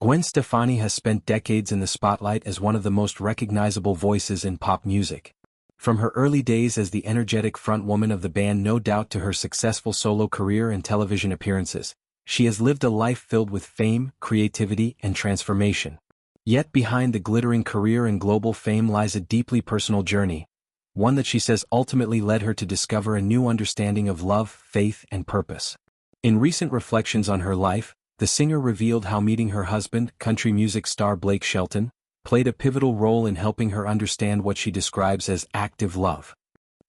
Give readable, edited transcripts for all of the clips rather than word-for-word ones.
Gwen Stefani has spent decades in the spotlight as one of the most recognizable voices in pop music. From her early days as the energetic frontwoman of the band No Doubt to her successful solo career and television appearances, she has lived a life filled with fame, creativity, and transformation. Yet behind the glittering career and global fame lies a deeply personal journey, one that she says ultimately led her to discover a new understanding of love, faith, and purpose. In recent reflections on her life, the singer revealed how meeting her husband, country music star Blake Shelton, played a pivotal role in helping her understand what she describes as active love.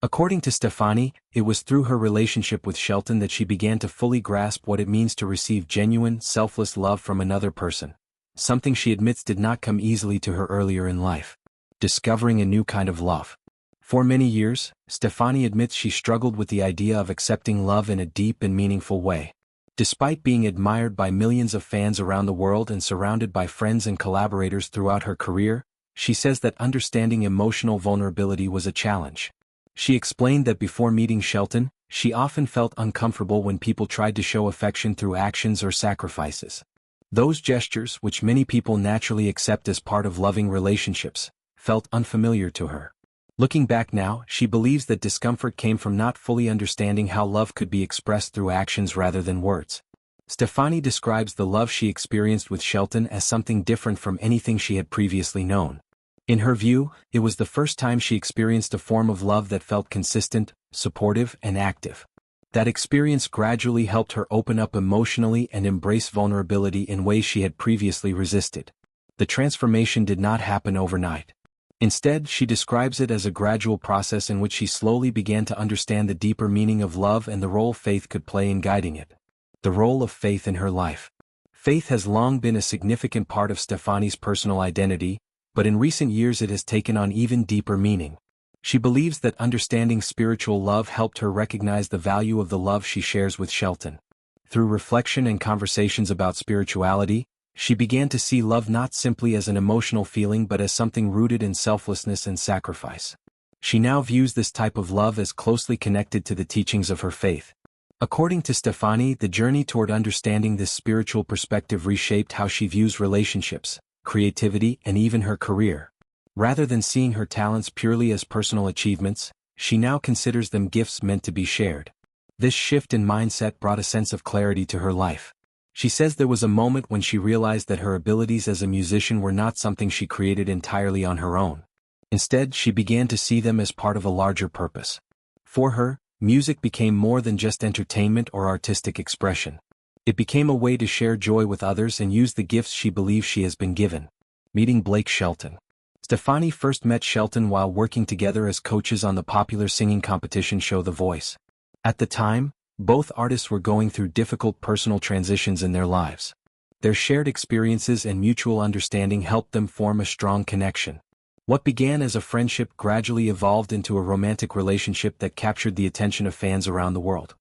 According to Stefani, it was through her relationship with Shelton that she began to fully grasp what it means to receive genuine, selfless love from another person, something she admits did not come easily to her earlier in life. Discovering a new kind of love. For many years, Stefani admits she struggled with the idea of accepting love in a deep and meaningful way. Despite being admired by millions of fans around the world and surrounded by friends and collaborators throughout her career, she says that understanding emotional vulnerability was a challenge. She explained that before meeting Shelton, she often felt uncomfortable when people tried to show affection through actions or sacrifices. Those gestures, which many people naturally accept as part of loving relationships, felt unfamiliar to her. Looking back now, she believes that discomfort came from not fully understanding how love could be expressed through actions rather than words. Stefani describes the love she experienced with Shelton as something different from anything she had previously known. In her view, it was the first time she experienced a form of love that felt consistent, supportive, and active. That experience gradually helped her open up emotionally and embrace vulnerability in ways she had previously resisted. The transformation did not happen overnight. Instead, she describes it as a gradual process in which she slowly began to understand the deeper meaning of love and the role faith could play in guiding it. The role of faith in her life. Faith has long been a significant part of Stefani's personal identity, but in recent years it has taken on even deeper meaning. She believes that understanding spiritual love helped her recognize the value of the love she shares with Shelton. Through reflection and conversations about spirituality, she began to see love not simply as an emotional feeling but as something rooted in selflessness and sacrifice. She now views this type of love as closely connected to the teachings of her faith. According to Stefani, the journey toward understanding this spiritual perspective reshaped how she views relationships, creativity, and even her career. Rather than seeing her talents purely as personal achievements, she now considers them gifts meant to be shared. This shift in mindset brought a sense of clarity to her life. She says there was a moment when she realized that her abilities as a musician were not something she created entirely on her own. Instead, she began to see them as part of a larger purpose. For her, music became more than just entertainment or artistic expression. It became a way to share joy with others and use the gifts she believes she has been given. Meeting Blake Shelton. Stefani first met Shelton while working together as coaches on the popular singing competition show The Voice. At the time, both artists were going through difficult personal transitions in their lives. Their shared experiences and mutual understanding helped them form a strong connection. What began as a friendship gradually evolved into a romantic relationship that captured the attention of fans around the world.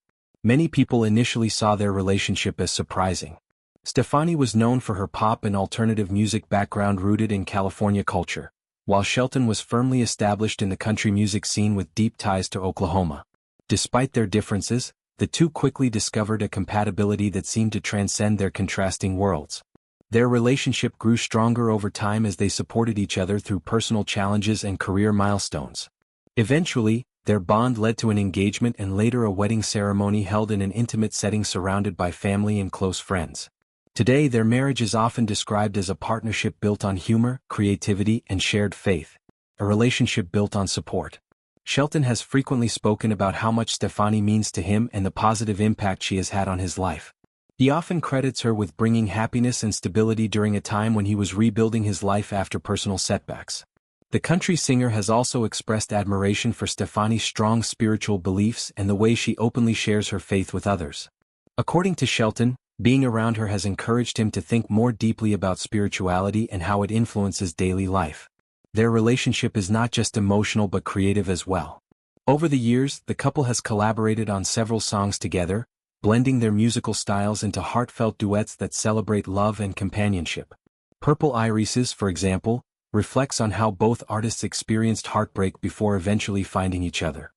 Many people initially saw their relationship as surprising. Stefani was known for her pop and alternative music background rooted in California culture, while Shelton was firmly established in the country music scene with deep ties to Oklahoma. Despite their differences, the two quickly discovered a compatibility that seemed to transcend their contrasting worlds. Their relationship grew stronger over time as they supported each other through personal challenges and career milestones. Eventually, their bond led to an engagement and later a wedding ceremony held in an intimate setting surrounded by family and close friends. Today, their marriage is often described as a partnership built on humor, creativity, and shared faith, a relationship built on support. Shelton has frequently spoken about how much Stefani means to him and the positive impact she has had on his life. He often credits her with bringing happiness and stability during a time when he was rebuilding his life after personal setbacks. The country singer has also expressed admiration for Stefani's strong spiritual beliefs and the way she openly shares her faith with others. According to Shelton, being around her has encouraged him to think more deeply about spirituality and how it influences daily life. Their relationship is not just emotional but creative as well. Over the years, the couple has collaborated on several songs together, blending their musical styles into heartfelt duets that celebrate love and companionship. Purple Irises, for example, reflects on how both artists experienced heartbreak before eventually finding each other.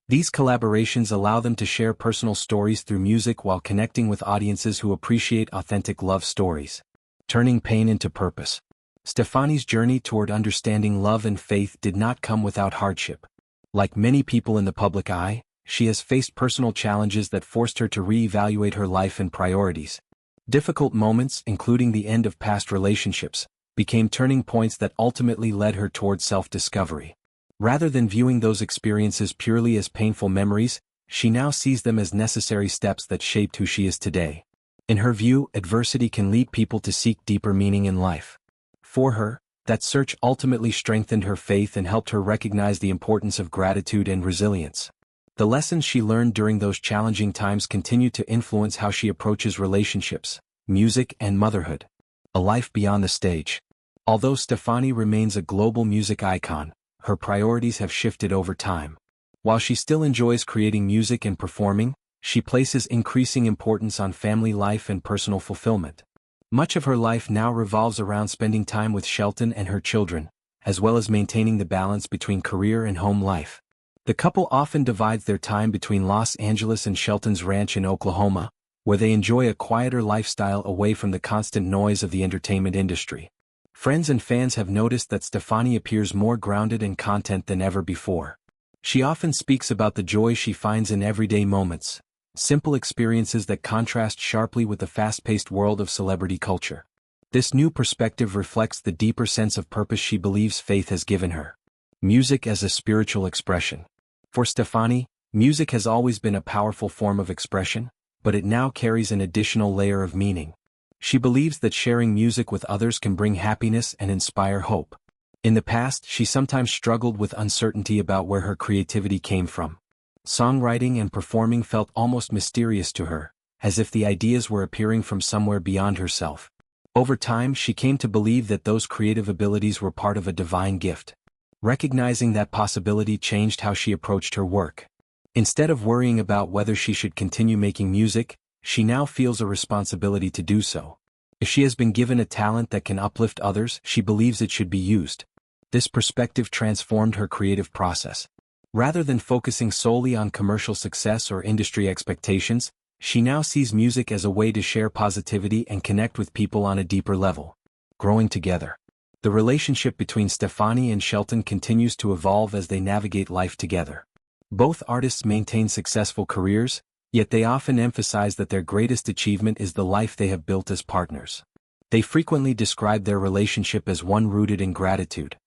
These collaborations allow them to share personal stories through music while connecting with audiences who appreciate authentic love stories. Turning pain into purpose. Stefani's journey toward understanding love and faith did not come without hardship. Like many people in the public eye, she has faced personal challenges that forced her to re-evaluate her life and priorities. Difficult moments, including the end of past relationships, became turning points that ultimately led her toward self-discovery. Rather than viewing those experiences purely as painful memories, she now sees them as necessary steps that shaped who she is today. In her view, adversity can lead people to seek deeper meaning in life. For her, that search ultimately strengthened her faith and helped her recognize the importance of gratitude and resilience. The lessons she learned during those challenging times continue to influence how she approaches relationships, music, and motherhood. A life beyond the stage. Although Stefani remains a global music icon, her priorities have shifted over time. While she still enjoys creating music and performing, she places increasing importance on family life and personal fulfillment. Much of her life now revolves around spending time with Shelton and her children, as well as maintaining the balance between career and home life. The couple often divides their time between Los Angeles and Shelton's ranch in Oklahoma, where they enjoy a quieter lifestyle away from the constant noise of the entertainment industry. Friends and fans have noticed that Stefani appears more grounded in content than ever before. She often speaks about the joy she finds in everyday moments, simple experiences that contrast sharply with the fast-paced world of celebrity culture. This new perspective reflects the deeper sense of purpose she believes faith has given her. Music as a spiritual expression. For Stefani, music has always been a powerful form of expression, but it now carries an additional layer of meaning. She believes that sharing music with others can bring happiness and inspire hope. In the past, she sometimes struggled with uncertainty about where her creativity came from. Songwriting and performing felt almost mysterious to her, as if the ideas were appearing from somewhere beyond herself. Over time, she came to believe that those creative abilities were part of a divine gift. Recognizing that possibility changed how she approached her work. Instead of worrying about whether she should continue making music, she now feels a responsibility to do so. If she has been given a talent that can uplift others, she believes it should be used. This perspective transformed her creative process. Rather than focusing solely on commercial success or industry expectations, she now sees music as a way to share positivity and connect with people on a deeper level. Growing together. The relationship between Stefani and Shelton continues to evolve as they navigate life together. Both artists maintain successful careers, yet they often emphasize that their greatest achievement is the life they have built as partners. They frequently describe their relationship as one rooted in gratitude.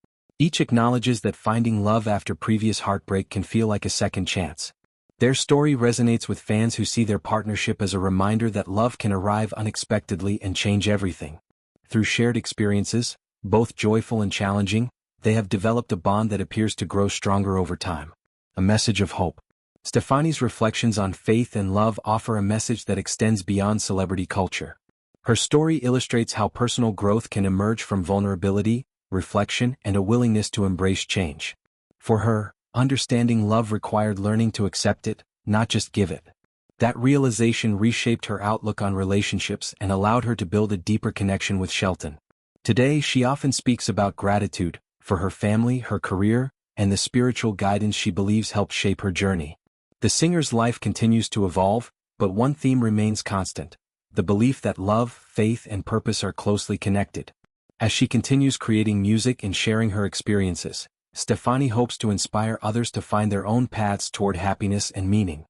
Each acknowledges that finding love after previous heartbreak can feel like a second chance. Their story resonates with fans who see their partnership as a reminder that love can arrive unexpectedly and change everything. Through shared experiences, both joyful and challenging, they have developed a bond that appears to grow stronger over time. A message of hope. Stefani's reflections on faith and love offer a message that extends beyond celebrity culture. Her story illustrates how personal growth can emerge from vulnerability, reflection, and a willingness to embrace change. For her, understanding love required learning to accept it, not just give it. That realization reshaped her outlook on relationships and allowed her to build a deeper connection with Shelton. Today, she often speaks about gratitude for her family, her career, and the spiritual guidance she believes helped shape her journey. The singer's life continues to evolve, but one theme remains constant: the belief that love, faith, and purpose are closely connected. As she continues creating music and sharing her experiences, Stefani hopes to inspire others to find their own paths toward happiness and meaning.